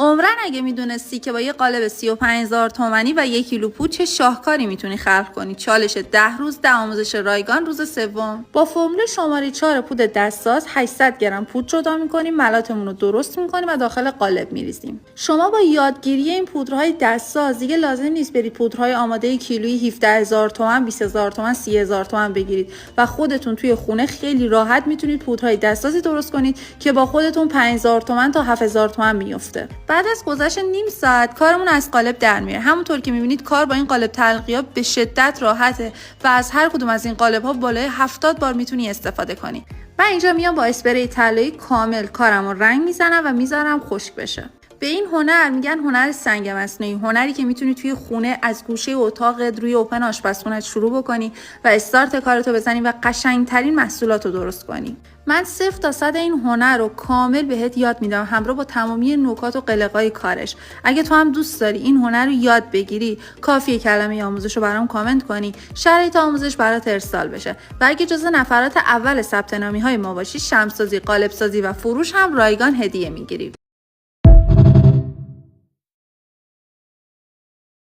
عمرن اگه میدونستی که با یه قالب 35000 تومانی و 1 کیلو پود چه شاهکاری میتونی خلق کنی. چالش 10 روز 10 آموزش رایگان روز سوم. با فرمول شماره 4 پود دستساز 800 گرم پود جدا میکنیم، ملاتمون رو درست میکنیم و داخل قالب میریزیم. شما با یادگیری این پودرهای دستساز دیگه لازم نیست برید پودرهای آماده کیلویی 17000 تومان، 20000 تومان، 30000 تومان بگیرید و خودتون توی خونه خیلی راحت میتونید پودرهای دستسازی درست کنید که با خودتون 5000 تومان تا 7000 تومان میفته. بعد از گذشت نیم ساعت کارمون از قالب در میره. همونطور که میبینید کار با این قالب تلقی‌ها به شدت راحته و از هر کدوم از این قالب‌ها بالای 70 بار میتونی استفاده کنی. من اینجا میام با اسپری طلایی کامل کارمو رنگ میزنم و میذارم خشک بشه. به این هنر میگن هنر سنگ مصنوعی، هنری که میتونی توی خونه از گوشه اتاقت روی اوپن آشپزخونه‌ت شروع بکنی و استارت کارتو بزنی و قشنگترین محصولاتو درست کنی. من 0 تا 100 این هنر رو کامل بهت یاد میدم همراه با تمامی نکات و قلقای کارش. اگه تو هم دوست داری این هنر رو یاد بگیری، کافیه کلمه آموزش رو برام کامنت کنی، شرایط آموزش برات ارسال بشه و اگه جزو نفرات اول ثبت نامی های ما باشی، شمع‌سازی، قالب‌سازی و فروش هم رایگان هدیه میگیری.